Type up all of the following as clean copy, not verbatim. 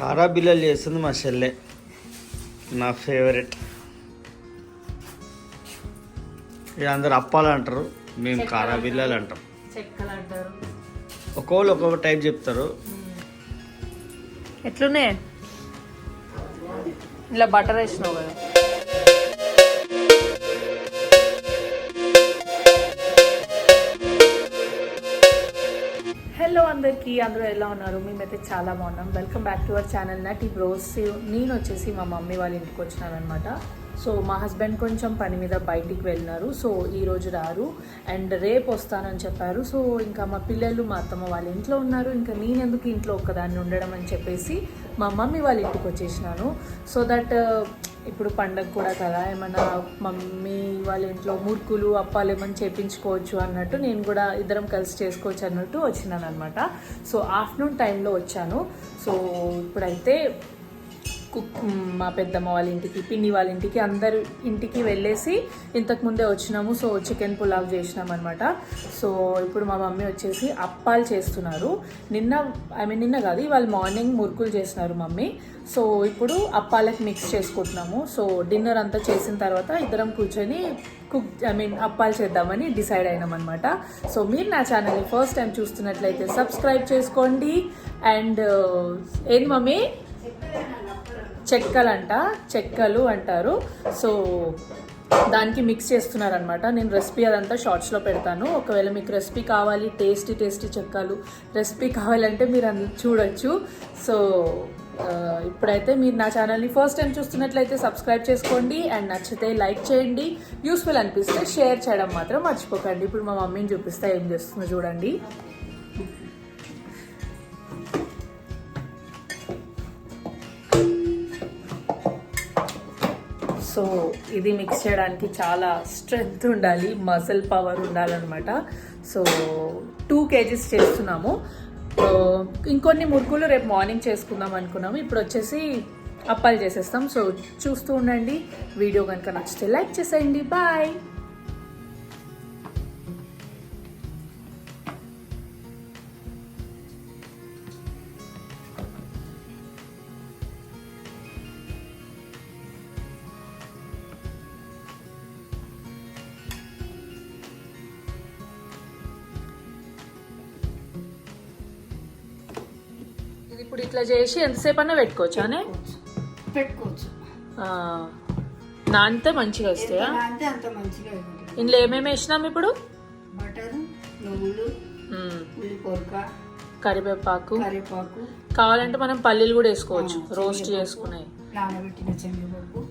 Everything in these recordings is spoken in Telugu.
కారా బిల్లలు చేస్తుంది మా చెల్లె, నా ఫేవరెట్. ఇక అందరు అప్పాలు అంటారు, మేము కారా బిల్లలు అంటాం. చెక్కలు అంటారు, ఒక్కొక్కరు ఒక్కొక్క టైప్ చెప్తారు. ఎట్లున్నాయి? ఇలా బటర్ వేసినావు కదా. హలో అందరికీ, అందరూ ఎలా ఉన్నారు? మేమైతే చాలా బాగున్నాం. Welcome back to our channel నటి బ్రోస్. నేను వచ్చేసి మా మమ్మీ వాళ్ళ ఇంటికి వచ్చినాను అనమాట. సో మా హస్బెండ్ కొంచెం పని మీద బయటికి వెళ్ళినారు, సో ఈరోజు రారు అండ్ రేపు వస్తానని చెప్పారు. సో ఇంకా మా పిల్లలు మా అత్తమ్మ వాళ్ళ ఇంట్లో ఉన్నారు, ఇంకా నేను ఎందుకు ఇంట్లో ఒక్కదాన్ని ఉండడం అని చెప్పేసి మా మమ్మీ వాళ్ళ ఇంటికి వచ్చేసినాను. సో దట్ ఇప్పుడు పండగ కూడా కదా, ఏమన్నా మమ్మీ వాళ్ళ ఇంట్లో మురుకులు అప్పాలు ఏమన్నా చేయించుకోవచ్చు అన్నట్టు, నేను కూడా ఇద్దరం కలిసి చేసుకోవచ్చు అన్నట్టు వచ్చినాను అనమాట. సో ఆఫ్టర్నూన్ టైంలో వచ్చాను. సో ఇప్పుడైతే మా పెద్దమ్మ వాళ్ళ ఇంటికి, పిన్ని వాళ్ళ ఇంటికి, అందరు ఇంటికి వెళ్ళేసి ఇంతకుముందే వచ్చినాము. సో చికెన్ పులావ్ చేసినాం అనమాట. సో ఇప్పుడు మా మమ్మీ వచ్చేసి అప్పాలు చేస్తున్నారు. నిన్న కాదు, ఇవాళ మార్నింగ్ మురుకులు చేసినారు మమ్మీ. సో ఇప్పుడు అప్పాలకి మిక్స్ చేసుకుంటున్నాము. సో డిన్నర్ అంతా చేసిన తర్వాత ఇద్దరం కూర్చొని అప్పాలు చేద్దామని డిసైడ్ అయినాం అనమాట. సో మీరు నా ఛానల్ని ఫస్ట్ టైం చూస్తున్నట్లయితే సబ్స్క్రైబ్ చేసుకోండి. అండ్ ఏంది మమ్మీ? చెక్కలు అంటారు. సో దానికి మిక్స్ చేస్తున్నారనమాట. నేను రెసిపీ అదంతా షార్ట్స్లో పెడతాను. ఒకవేళ మీకు రెసిపీ కావాలి, టేస్టీ చెక్కలు రెసిపీ కావాలంటే మీరు చూడొచ్చు. సో ఇప్పుడైతే మీరు నా ఛానల్ని ఫస్ట్ టైం చూస్తున్నట్లయితే సబ్స్క్రైబ్ చేసుకోండి. అండ్ నచ్చితే లైక్ చేయండి, యూస్ఫుల్ అనిపిస్తే షేర్ చేయడం మాత్రం మర్చిపోకండి. ఇప్పుడు మా మమ్మీని చూపిస్తా ఏం చేస్తుందో చూడండి. సో ఇది మిక్స్ చేయడానికి చాలా స్ట్రెంగ్త్ ఉండాలి, మజిల్ పవర్ ఉండాలన్నమాట. సో 2 kgs చేస్తున్నాము. ఇంకొన్ని మురుకులు రేపు మార్నింగ్ చేసుకుందాం అనుకున్నాము. ఇప్పుడు వచ్చేసి అప్పాలు చేసేస్తాం. సో చూస్తూ ఉండండి. వీడియో కనుక నచ్చితే లైక్ చేసేయండి. బాయ్. ఇప్పుడు ఇట్లా చేసి ఎంతసేపు అన్నా పెట్టుకోవచ్చానే? పెట్టుకోవచ్చు. నానితే మంచిగా వస్తాయా? అంత మంచిగా. ఇందులో ఏమేమి వేసినాం ఇప్పుడు? బటర్, నువ్వులు, ఉల్లిపొరక, కరివేపాకు. కావాలంటే మనం పల్లీలు కూడా వేసుకోవచ్చు, రోస్ట్ చేసుకున్నాయి. నానబెట్టిన శనగపప్పు,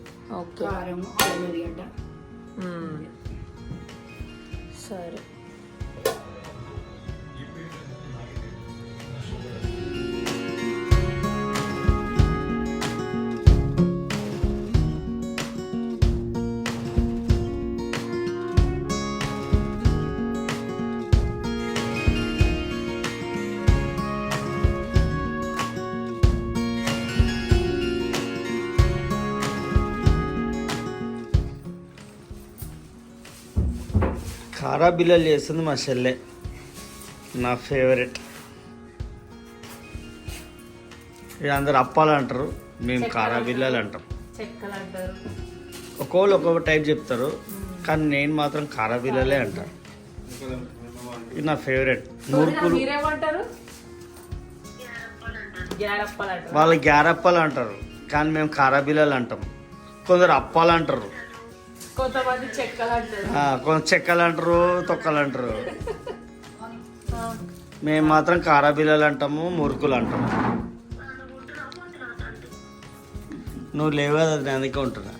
ఓకే, కారం, అల్లం, సరే. కారా బిల్లలు చేస్తుంది మా చెల్లె, నా ఫేవరెట్. ఇక అందరు అప్పాలు అంటారు, మేము కారా బిల్లలు అంటాం. చెక్కలు అంటారు, ఒక్కొక్కరు ఒక్కొక్క టైప్ చెప్తారు, కానీ నేను మాత్రం కారా బిల్లలే అంటాను. ఇది నా ఫేవరెట్. మురుకులు వాళ్ళు గ్యారప్పాలు అంటారు, కానీ మేము కారా బిల్లలు అంటాం. కొందరు అప్పాలు అంటారు, కొంతమంది చెక్కలు అంటారు, కొంత చెక్కలు అంటారు, తొక్కలు అంటారు. మేము మాత్రం కారా బిల్లలు అంటాము, మురుకులు అంటాము. నువ్వు లేవు కదా, నేను అందుకే ఉంటున్నా.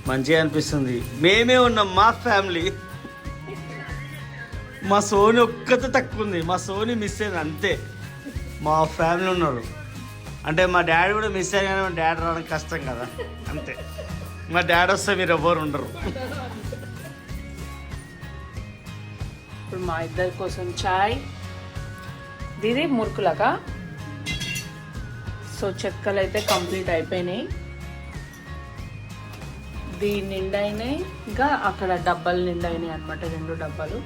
మంచిగా అనిపిస్తుంది. మేమే ఉన్నాం, మా ఫ్యామిలీ. మా సోని ఒక్కతే తక్కువ ఉంది, మా సోని మిస్ అయింది అంతే. మా ఫ్యామిలీ ఉన్నారు అంటే మా డాడీ కూడా మిస్ అయ్యి, కానీ మా డాడీ రావడం కష్టం కదా, అంతే. మా డాడీ వస్తే మీరు ఎవ్వరు ఉండరు. ఇప్పుడు మా ఇద్దరి కోసం చాయ్. దీది మురుకులాగా. సో చెక్కలు అయితే కంప్లీట్ అయిపోయినాయి. దీని నిండైనాయి, ఇంకా అక్కడ డబ్బాలు నిండైనాయి అనమాట, 2 డబ్బాలు.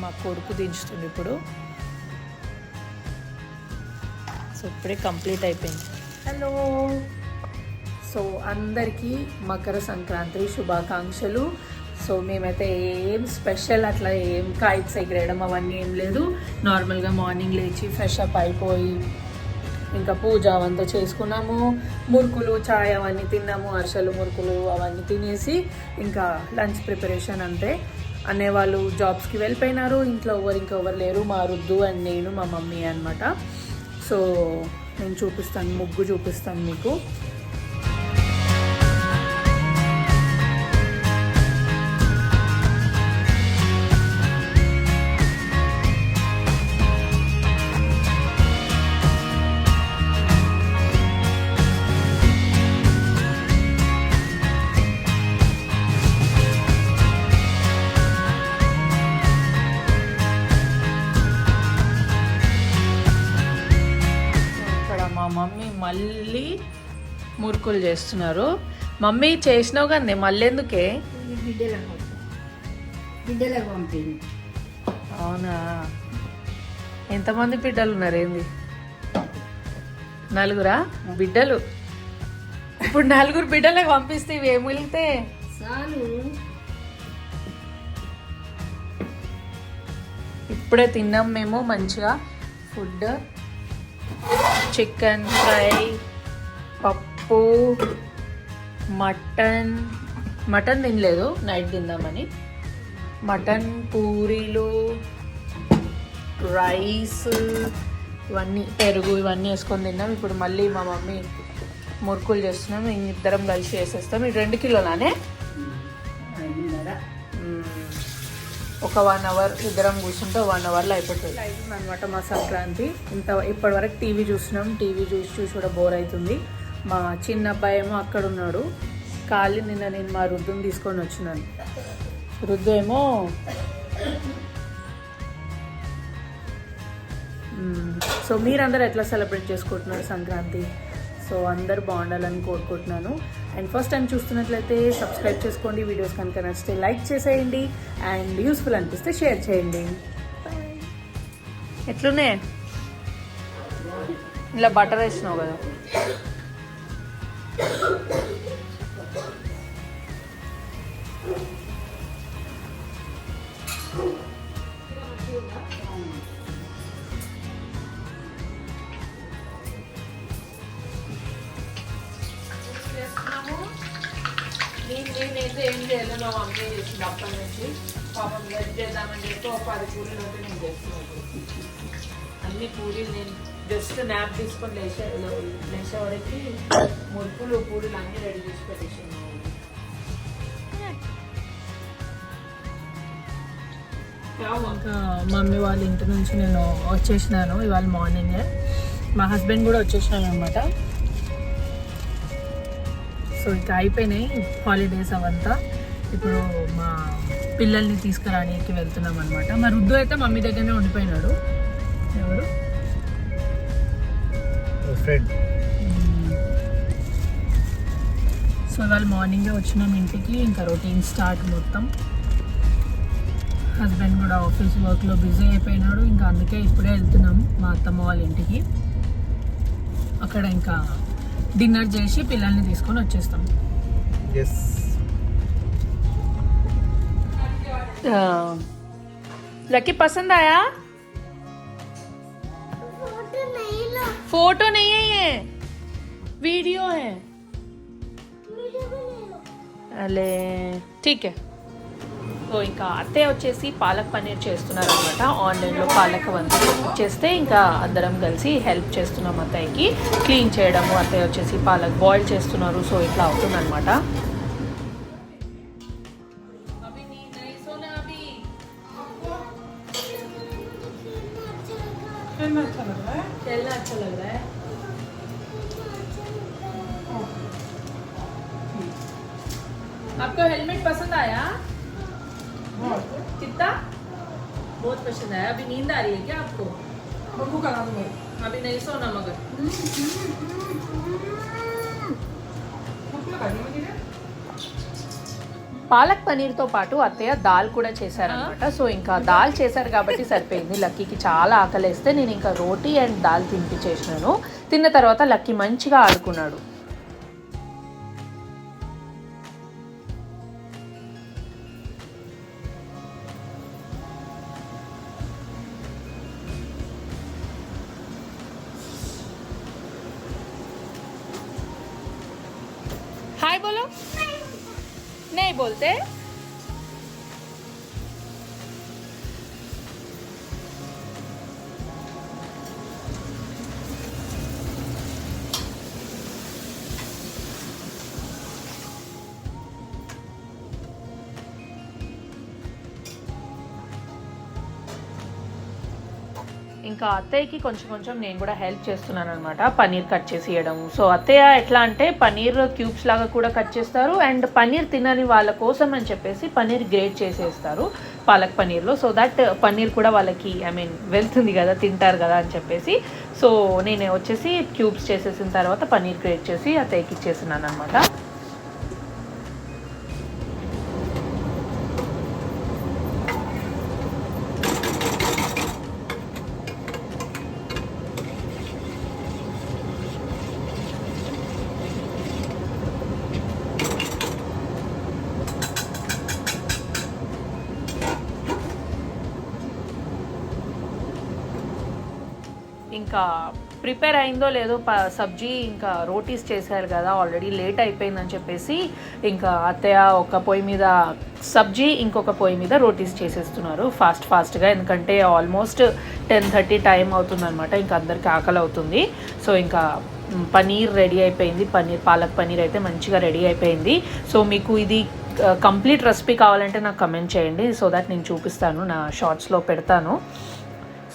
మా కొడుకు దించుతుంది ఇప్పుడు. సో ఇప్పుడే కంప్లీట్ అయిపోయింది. హలో, సో అందరికీ మకర సంక్రాంతి శుభాకాంక్షలు. సో మేమైతే ఏం స్పెషల్ అట్లా ఏం కైట్స్ ఎగిరేయడం అవన్నీ ఏం లేదు. నార్మల్గా మార్నింగ్ లేచి ఫ్రెష్ అప్ అయిపోయి ఇంకా పూజ అవంతా చేసుకున్నాము. మురుకులు చాయ్ అవన్నీ తిన్నాము. అరిసెలు మురుకులు అవన్నీ తినేసి ఇంకా లంచ్ ప్రిపరేషన్ అంతే. అనేవాళ్ళు జాబ్స్కి వెళ్ళిపోయినారు. ఇంట్లో ఇంకెవరు లేరు. మా రుద్దు అండ్ నేను, మా మమ్మీ అనమాట. సో నేను చూపిస్తాను, ముగ్గు చూపిస్తాను మీకు. మమ్మీ మళ్ళీ మురుకులు చేస్తున్నారు. మమ్మీ చేసినావు కానీ మళ్ళీ ఎందుకే? బిడ్డలకు పంపింది. అవునా, ఎంతమంది బిడ్డలు ఉన్నారు? ఏంది 4 బిడ్డలు? ఇప్పుడు 4 బిడ్డలకు పంపిస్తే ఇవి ఏమి మిగిలితే చాలు. ఇప్పుడే తిన్నాం మేము మంచిగా ఫుడ్. చికెన్ ఫ్రై, పప్పు, మటన్ తినలేదు, నైట్ తిందామని. మటన్, పూరీలు, రైస్, ఇవన్నీ పెరుగు ఇవన్నీ వేసుకొని తిన్నాం. ఇప్పుడు మళ్ళీ మా మమ్మీ మురుకులు చేస్తున్నాం. ఇద్దరం కలిసి వేసేస్తాం. ఇది 2 కిలోలానే. ఒక 1 అవర్ ఇద్దరం కూర్చుంటే 1 అవర్లో అయిపోతుంది. అయిపోతుంది అనమాట మా సంక్రాంతి. ఇప్పటివరకు టీవీ చూస్తున్నాం. టీవీ చూసి కూడా బోర్ అవుతుంది. మా చిన్న అబ్బాయి ఏమో అక్కడ ఉన్నాడు. నిన్న నేను మా రుద్దుని తీసుకొని వచ్చినాను. రుద్దు ఏమో సో మీరందరూ ఎట్లా సెలబ్రేట్ చేసుకుంటున్నారు సంక్రాంతి? సో అందరు బాగుండాలని కోరుకుంటున్నాను. అండ్ ఫస్ట్ టైం చూస్తున్నట్లయితే సబ్స్క్రైబ్ చేసుకోండి. వీడియోస్ కనుక నచ్చితే లైక్ చేసేయండి. అండ్ యూస్ఫుల్ అనిపిస్తే షేర్ చేయండి. ఎట్లునే ఇలా బటర్ వేసినావు కదా. నేనైతే ఏం చేయలేదు, మా మమ్మీ చేసింది అప్పటి నుంచి. పాపం వెజ్ చేద్దామని చెప్పి ఒక 10 పూరీలు ఉంటే నేను చేస్తున్నాను. అన్ని పూరీలు నేను జస్ట్ న్యాప్ తీసుకొని లేచేవాడికి మురుకులు పూరీలు అన్నీ రెడీ చేసి పెట్టేసాను. ఇంకా మమ్మీ వాళ్ళ ఇంటి నుంచి నేను వచ్చేసినాను ఇవాళ మార్నింగే. మా హస్బెండ్ కూడా వచ్చేసినాను అనమాట. సో ఇంకా అయిపోయినాయి హాలిడేస్ అవంతా. ఇప్పుడు మా పిల్లల్ని తీసుకురానికి వెళ్తున్నాం అనమాట. మా రుద్దు అయితే మమ్మీ దగ్గరనే ఉండిపోయినాడు. ఎవరు ఫ్రెండ్. సో ఇవాళ మార్నింగే వచ్చినాం ఇంటికి. ఇంకా రొటీన్ స్టార్ట్ మొత్తం. హస్బెండ్ కూడా ఆఫీస్ వర్క్లో బిజీ అయిపోయినాడు. ఇంకా అందుకే ఇప్పుడే వెళ్తున్నాం మా అత్తమ్మ వాళ్ళ ఇంటికి. అక్కడ ఇంకా డిన్నర్ చేసి పిల్లల్ని తీసుకొని వచ్చేస్తాం. लकी पसंद आया? फोटो नहीं है, ये वीडियो है. अरे ठीक है. సో ఇంకా అత్తయ్య వచ్చేసి పాలక్ పన్నీర్ చేస్తున్నారు అనమాట. ఆన్లైన్లో పాలక్ వంత చేస్తే ఇంకా అందరం కలిసి హెల్ప్ చేస్తున్నాం అత్తయ్యకి క్లీన్ చేయడము. అత్తయ్య వచ్చేసి పాలక్ బాయిల్ చేస్తున్నారు. సో ఇట్లా అవుతుంది అనమాట. आपको हेलमेट पसंद आया? कितना? बहुत पसंद आया. अभी नींद आ रही है क्या आपको? बब्बू का नाम है. अभी नहीं सोना मगर. పాలక్ పనీర్తో పాటు అత్తయ్య దాల్ కూడా చేశారనమాట. సో ఇంకా దాల్ చేశారు కాబట్టి సరిపోయింది. లక్కీకి చాలా ఆకలేస్తే నేను ఇంకా రోటీ అండ్ దాల్ తినిపించేసినాను. తిన్న తర్వాత లక్కీ మంచిగా ఆడుకున్నాడు. हाय बोलो, नहीं बोलते. ఇంకా అత్తయ్యకి కొంచెం నేను కూడా హెల్ప్ చేస్తున్నాను అనమాట, పన్నీర్ కట్ చేసి ఇవ్వడం. సో అత్తయ్య ఎట్లా అంటే పన్నీర్ క్యూబ్స్ లాగా కూడా కట్ చేస్తారు అండ్ పన్నీర్ తినని వాళ్ళ కోసం అని చెప్పేసి పన్నీర్ గ్రేట్ చేసేస్తారు పాలక్ పన్నీర్లో. సో దట్ పన్నీర్ కూడా వాళ్ళకి వెళ్తుంది కదా, తింటారు కదా అని చెప్పేసి. సో నేను వచ్చేసి క్యూబ్స్ చేసేసిన తర్వాత పన్నీర్ గ్రేట్ చేసి అత్తయ్యకి ఇచ్చేసినాను అనమాట. ఇంకా ప్రిపేర్ అయిందో లేదో సబ్జీ ఇంకా రోటీస్ చేశారు కదా, ఆల్రెడీ లేట్ అయిపోయిందని చెప్పేసి ఇంకా అత్తయ్య ఒక పొయ్యి మీద సబ్జీ ఇంకొక పొయ్యి మీద రోటీస్ చేసేస్తున్నారు ఫాస్ట్గా. ఎందుకంటే ఆల్మోస్ట్ 10:30 టైం అవుతుందన్నమాట, ఇంకా అందరికి ఆకలి అవుతుంది. సో ఇంకా పనీర్ రెడీ అయిపోయింది, పాలక్ పనీర్ అయితే మంచిగా రెడీ అయిపోయింది. సో మీకు ఇది కంప్లీట్ రెసిపీ కావాలంటే నాకు కమెంట్ చేయండి, సో దట్ నేను చూపిస్తాను, నా షార్ట్స్లో పెడతాను.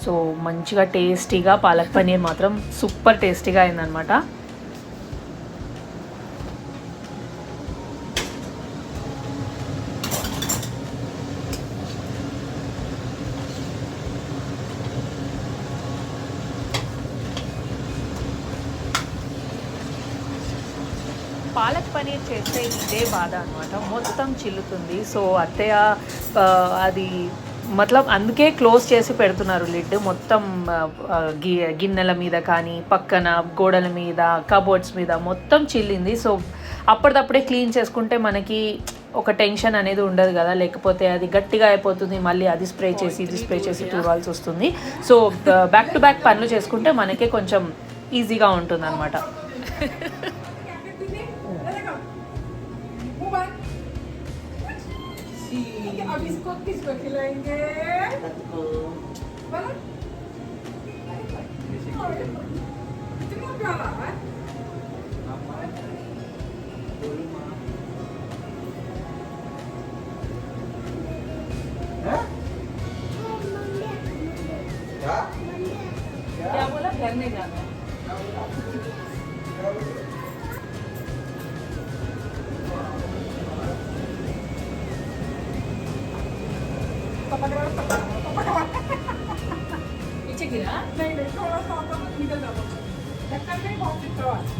సో మంచిగా టేస్టీగా పాలక్ పనీర్ మాత్రం సూపర్ టేస్టీగా అయిందనమాట. పాలక్ పనీర్ చేస్తే ఇదే బాధ అనమాట, మొత్తం చిల్లుతుంది. సో అత్తయ్య అది అందుకే క్లోజ్ చేసి పెడుతున్నారు లిడ్. మొత్తం గిన్నెల మీద కానీ పక్కన గోడల మీద కబోర్డ్స్ మీద మొత్తం చిల్లింది. సో అప్పటిదప్పుడే క్లీన్ చేసుకుంటే మనకి ఒక టెన్షన్ అనేది ఉండదు కదా, లేకపోతే అది గట్టిగా అయిపోతుంది, మళ్ళీ అది స్ప్రే చేసి ఇది స్ప్రే చేసి తూరాల్సి వస్తుంది. సో బ్యాక్ టు బ్యాక్ పనులు చేసుకుంటే మనకే కొంచెం ఈజీగా ఉంటుంది అనమాట. अब इसको किसको खिलाएंगे? कितना प्यारा है। क्या बोला, घर में जाना है? पीछे गिरा? नहीं थोड़ा सा होता तो निकल जाता, धक्का नहीं बहुत दिखता है।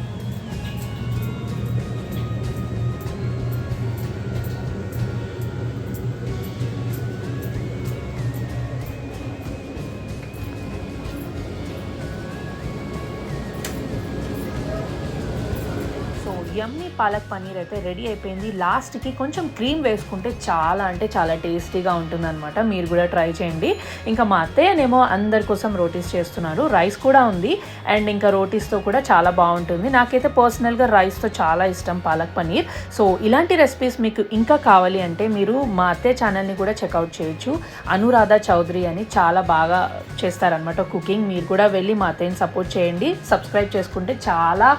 యమ్మీ పాలక్ పన్నీర్ అయితే రెడీ అయిపోయింది. లాస్ట్కి కొంచెం క్రీమ్ వేసుకుంటే చాలా అంటే చాలా టేస్టీగా ఉంటుందన్నమాట, మీరు కూడా ట్రై చేయండి. ఇంకా మా అత్తయ్యనేమో అందరి కోసం రోటీస్ చేస్తున్నారు, రైస్ కూడా ఉంది అండ్ ఇంకా రోటీస్తో కూడా చాలా బాగుంటుంది. నాకైతే పర్సనల్గా రైస్తో చాలా ఇష్టం పాలక్ పన్నీర్. సో ఇలాంటి రెసిపీస్ మీకు ఇంకా కావాలి అంటే మీరు మా అత్తయ్య ఛానల్ని కూడా చెక్అవుట్ చేయొచ్చు, అనురాధ చౌదరి అని, చాలా బాగా చేస్తారనమాట కుకింగ్. మీరు కూడా వెళ్ళి మా అత్తయ్యని సపోర్ట్ చేయండి, సబ్స్క్రైబ్ చేసుకుంటే చాలా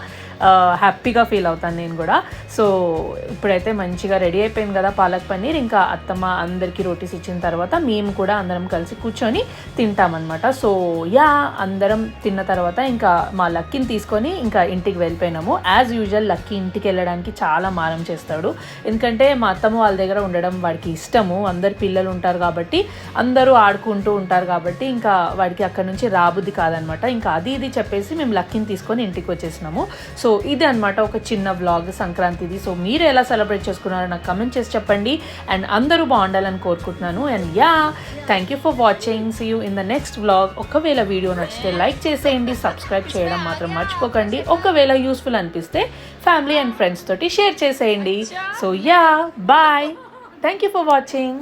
హ్యాపీగా ఫీల్ అవుతాను నేను కూడా. సో ఇప్పుడైతే మంచిగా రెడీ అయిపోయింది కదా పాలక్ పన్నీర్. ఇంకా అత్తమ్మ అందరికీ రోటీస్ ఇచ్చిన తర్వాత మేము కూడా అందరం కలిసి కూర్చొని తింటామన్నమాట. సో అందరం తిన్న తర్వాత ఇంకా మా లక్కీని తీసుకొని ఇంకా ఇంటికి వెళ్ళిపోయినాము. యాజ్ యూజువల్ లక్కీ ఇంటికి వెళ్ళడానికి చాలా మారం చేస్తాడు, ఎందుకంటే మా అత్తమ్మ వాళ్ళ దగ్గర ఉండడం వాడికి ఇష్టము. అందరు పిల్లలు ఉంటారు కాబట్టి, అందరూ ఆడుకుంటూ ఉంటారు కాబట్టి ఇంకా వాడికి అక్కడ నుంచి రాబుద్ది కాదనమాట. ఇంకా అది ఇది చెప్పేసి మేము లక్కీని తీసుకొని ఇంటికి వచ్చేసినాము. సో సో ఇది అనమాట ఒక చిన్న వ్లాగ్ సంక్రాంతిది. సో మీరు ఎలా సెలబ్రేట్ చేసుకున్నారో నాకు కమెంట్ చేసి చెప్పండి. అండ్ అందరూ బాగుండాలని కోరుకుంటున్నాను. And yeah, thank you for watching. See you in the next vlog. ఒకవేళ వీడియో నచ్చితే లైక్ చేసేయండి, సబ్స్క్రైబ్ చేయడం మాత్రం మర్చిపోకండి. ఒకవేళ యూస్ఫుల్ అనిపిస్తే ఫ్యామిలీ అండ్ ఫ్రెండ్స్ తోటి షేర్ చేసేయండి. So yeah, bye. Thank you for watching.